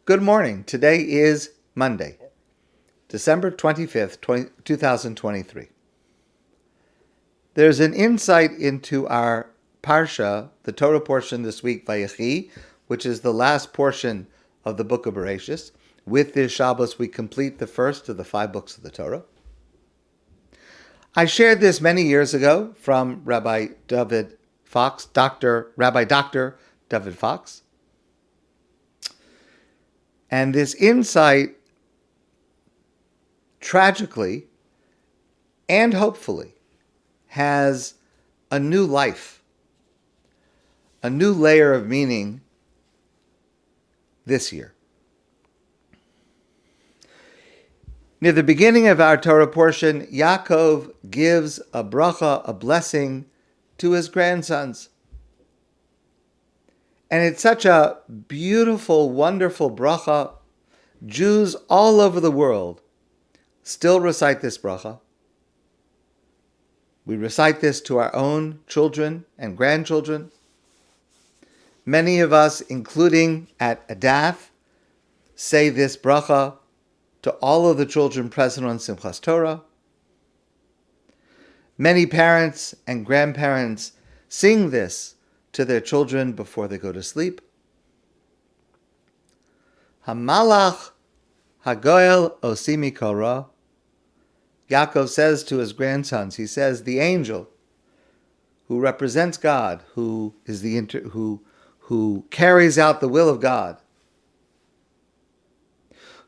Good morning. Today is Monday, December 25th, 2023. There's an insight into our Parsha, the Torah portion this week, Vayechi, which is the last portion of the book of Bereshis. With this Shabbos, we complete the first of the 5 books of the Torah. I shared this many years ago from Rabbi Dovid Fox, Rabbi Dr. Dovid Fox. And this insight, tragically and hopefully, has a new life, a new layer of meaning this year. Near the beginning of our Torah portion, Yaakov gives a bracha, a blessing, to his grandsons. And it's such a beautiful, wonderful bracha. Jews all over the world still recite this bracha. We recite this to our own children and grandchildren. Many of us, including at ADATH, say this bracha to all of the children present on Simchas Torah. Many parents and grandparents sing this to their children before they go to sleep. HaMalach HaGoel osimi kora. Yaakov says to his grandsons, he says, the angel who represents God, who carries out the will of God,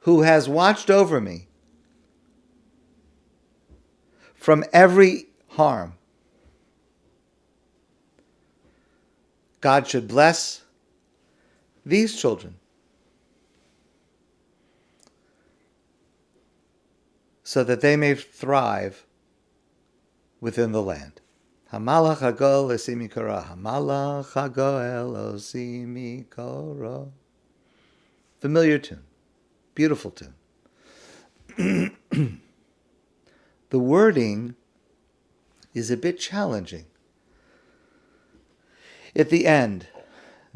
who has watched over me from every harm. God should bless these children so that they may thrive within the land. HaMalach HaGoel osimi kora. HaMalach HaGoel osimi kora. Familiar tune. Beautiful tune. The wording is a bit challenging. At the end,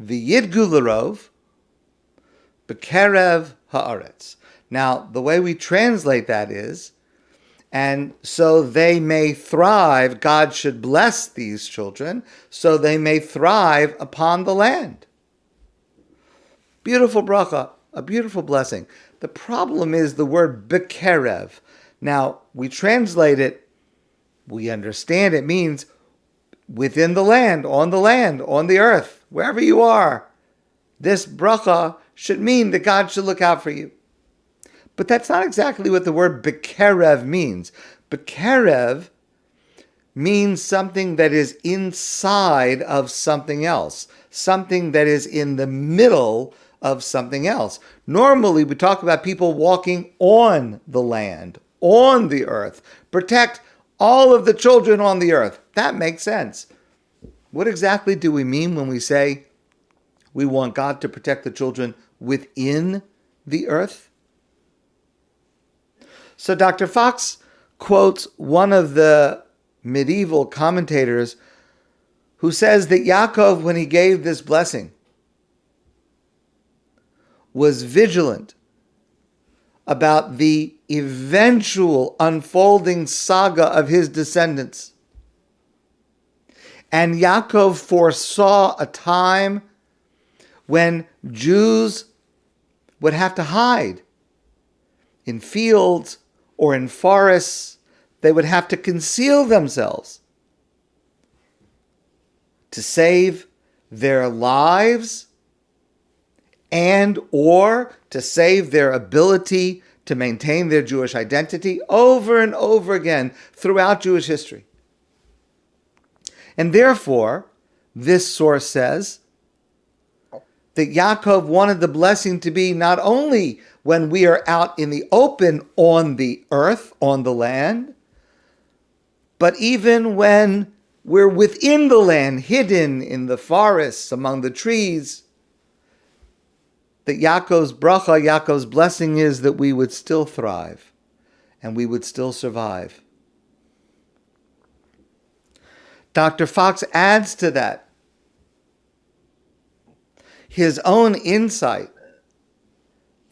V'yidgu l'rov b'kerev haaretz. Now, the way we translate that is, and so they may thrive, God should bless these children, so they may thrive upon the land. Beautiful bracha, a beautiful blessing. The problem is the word b'kerev. Now, we translate it, we understand it means within the land, on the earth, wherever you are. This bracha should mean that God should look out for you. But that's not exactly what the word bekerev means. Bekerev means something that is inside of something else, something that is in the middle of something else. Normally, we talk about people walking on the land, on the earth. Protect all of the children on the earth. That makes sense. What exactly do we mean when we say we want God to protect the children within the earth? So Dr. Fox quotes one of the medieval commentators who says that Yaakov, when he gave this blessing, was vigilant about the eventual unfolding saga of his descendants. And Yaakov foresaw a time when Jews would have to hide in fields or in forests. They would have to conceal themselves to save their lives and or to save their ability to maintain their Jewish identity over and over again throughout Jewish history. And therefore, this source says that Yaakov wanted the blessing to be not only when we are out in the open on the earth, on the land, but even when we're within the land, hidden in the forests, among the trees, that Yaakov's bracha, Yaakov's blessing is that we would still thrive and we would still survive. Dr. Fox adds to that his own insight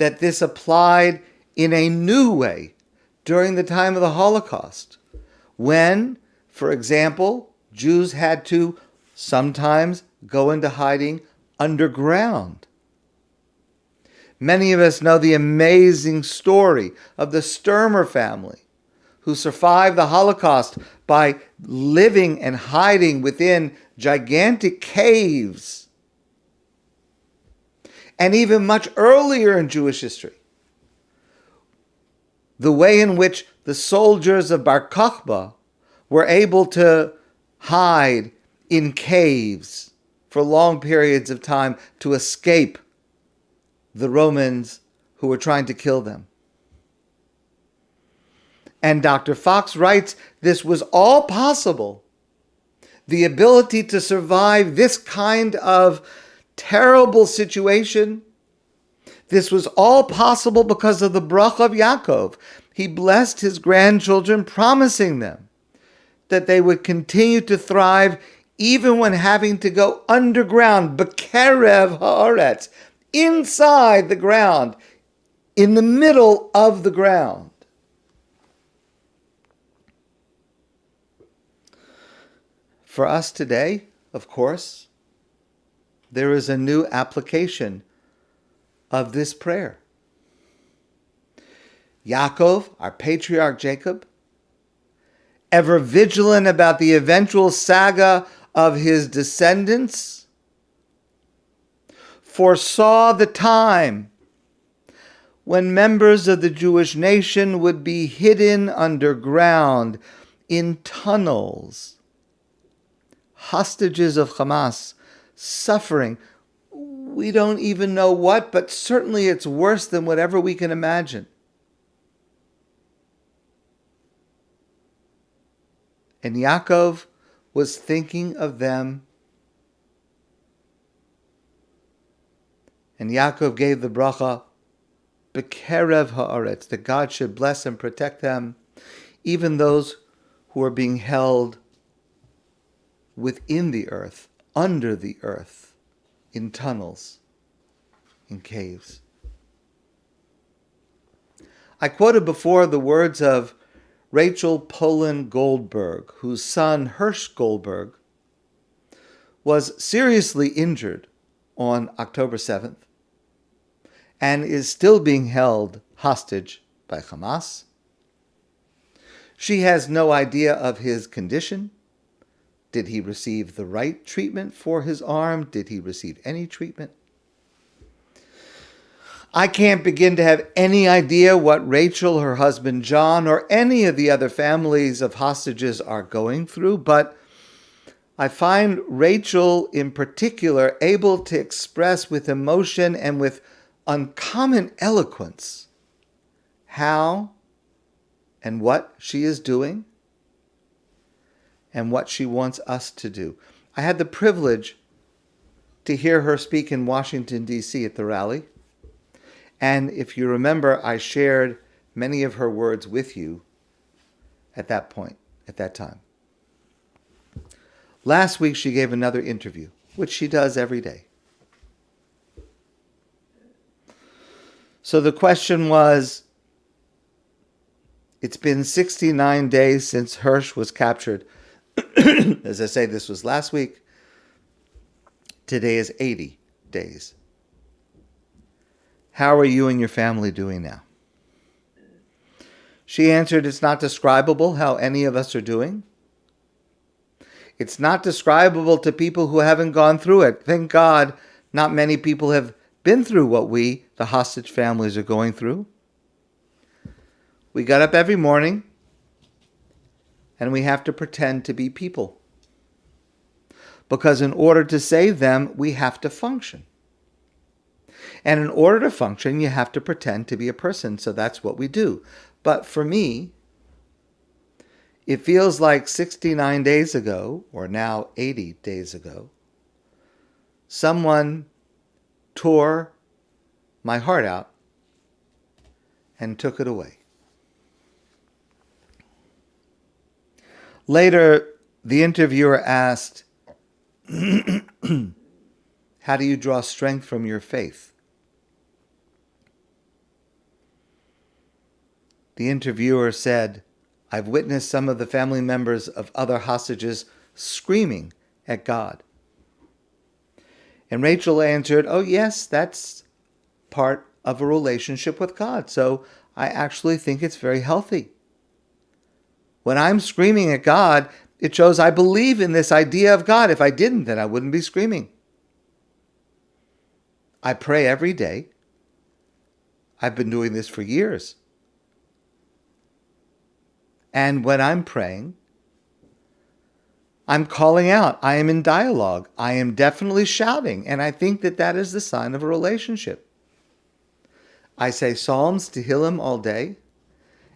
that this applied in a new way during the time of the Holocaust, when, for example, Jews had to sometimes go into hiding underground. Many of us know the amazing story of the Sturmer family, who survived the Holocaust by living and hiding within gigantic caves. And even much earlier in Jewish history, the way in which the soldiers of Bar Kokhba were able to hide in caves for long periods of time to escape the Romans who were trying to kill them. And Dr. Fox writes, this was all possible. The ability to survive this kind of terrible situation, this was all possible because of the bracha of Yaakov. He blessed his grandchildren, promising them that they would continue to thrive even when having to go underground, bekerev haaretz, inside the ground, in the middle of the ground. For us today, of course, there is a new application of this prayer. Yaakov, our patriarch Jacob, ever vigilant about the eventual saga of his descendants, foresaw the time when members of the Jewish nation would be hidden underground in tunnels, hostages of Hamas, suffering. We don't even know what, but certainly it's worse than whatever we can imagine. And Yaakov was thinking of them. And Yaakov gave the bracha, bekerev haaretz, that God should bless and protect them, even those who are being held within the earth, under the earth, in tunnels, in caves. I quoted before the words of Rachel Goldberg, whose son Hersh Goldberg was seriously injured on October 7th and is still being held hostage by Hamas. She has no idea of his condition. Did he receive the right treatment for his arm? Did he receive any treatment? I can't begin to have any idea what Rachel, her husband John, or any of the other families of hostages are going through, but I find Rachel in particular able to express with emotion and with uncommon eloquence how and what she is doing and what she wants us to do. I had the privilege to hear her speak in Washington, D.C. at the rally. And if you remember, I shared many of her words with you at that point, at that time. Last week, she gave another interview, which she does every day. So the question was, it's been 69 days since Hersh was captured. As I say, this was last week. Today is 80 days. How are you and your family doing now? She answered, it's not describable how any of us are doing. It's not describable to people who haven't gone through it. Thank God, not many people have been through what we, the hostage families, are going through. We got up every morning and we have to pretend to be people. Because in order to save them, we have to function. And in order to function, you have to pretend to be a person. So that's what we do. But for me, it feels like 69 days ago, or now 80 days ago, someone tore my heart out and took it away. Later, the interviewer asked, how do you draw strength from your faith? The interviewer said, "I've witnessed some of the family members of other hostages screaming at God." And Rachel answered, "Oh yes, that's part of a relationship with God. So I actually think it's very healthy. When I'm screaming at God, it shows I believe in this idea of God. If I didn't, then I wouldn't be screaming. I pray every day. I've been doing this for years. And when I'm praying, I'm calling out. I am in dialogue. I am definitely shouting. And I think that that is the sign of a relationship. I say Psalms, Tehillim all day.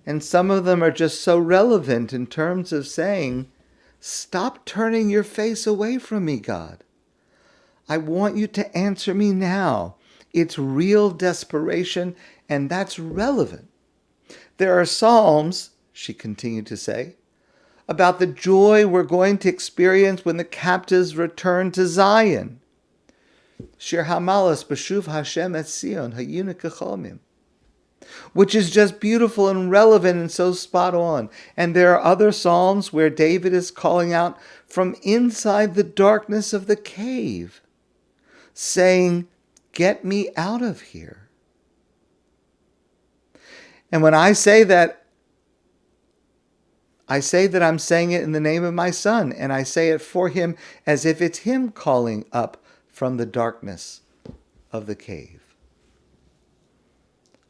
And some of them are just so relevant in terms of saying, stop turning your face away from me, God. I want you to answer me now. It's real desperation, and that's relevant. There are psalms, she continued to say, about the joy we're going to experience when the captives return to Zion. Shir HaMalach B'shuv Hashem et Zion Hayinu Kecholmim, which is just beautiful and relevant and so spot on. And there are other psalms where David is calling out from inside the darkness of the cave, saying, "Get me out of here." And when I say that I'm saying it in the name of my Son, and I say it for him as if it's him calling up from the darkness of the cave.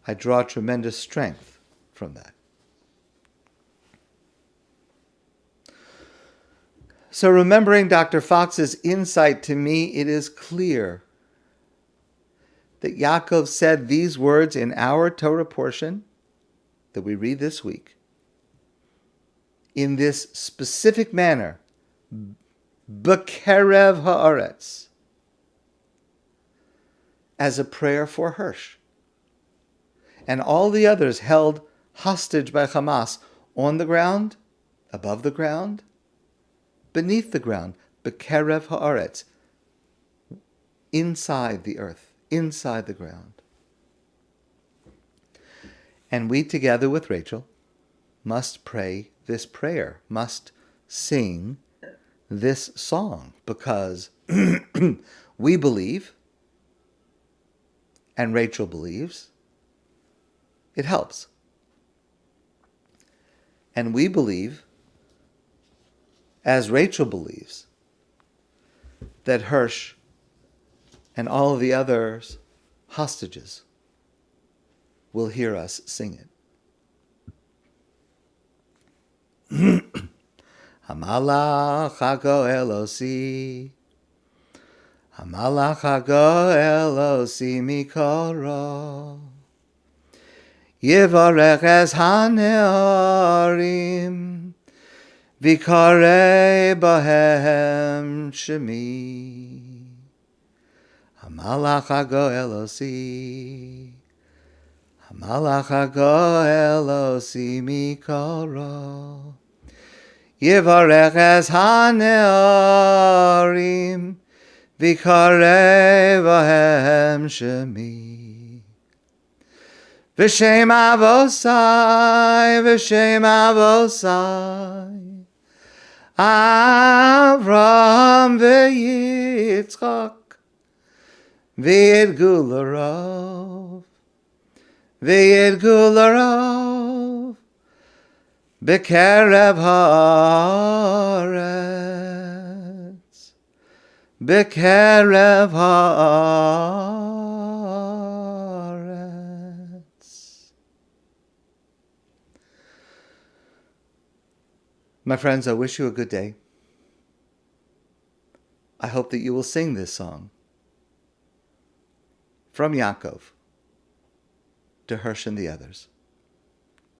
I draw tremendous strength from that. So remembering Dr. Fox's insight, to me, it is clear that Yaakov said these words in our Torah portion that we read this week in this specific manner, B'kerev haaretz, as a prayer for Hersh and all the others held hostage by Hamas on the ground, above the ground, beneath the ground, B'kerev haaretz, inside the earth, inside the ground. And we, together with Rachel, must pray this prayer, must sing this song, because we believe, and Rachel believes, it helps. And we believe, as Rachel believes, that Hersh and all of the others hostages will hear us sing it. HaMalach HaGoel osi, HaMalach HaGoel osi mikoro, Yivarech es haneorim, Vikarei bahem shemi. HaMalach HaGoel osi, HaMalach HaGoel osi mikoro, Yivarech es haneorim, Vikarei bahem shemi. V'shem avosai, v'shem avosai, Avram v'Yitzchak, v'yidgu l'rov, b'kerev haaretz, b'kerev haaretz. My friends, I wish you a good day. I hope that you will sing this song from Yaakov to Hersh and the others.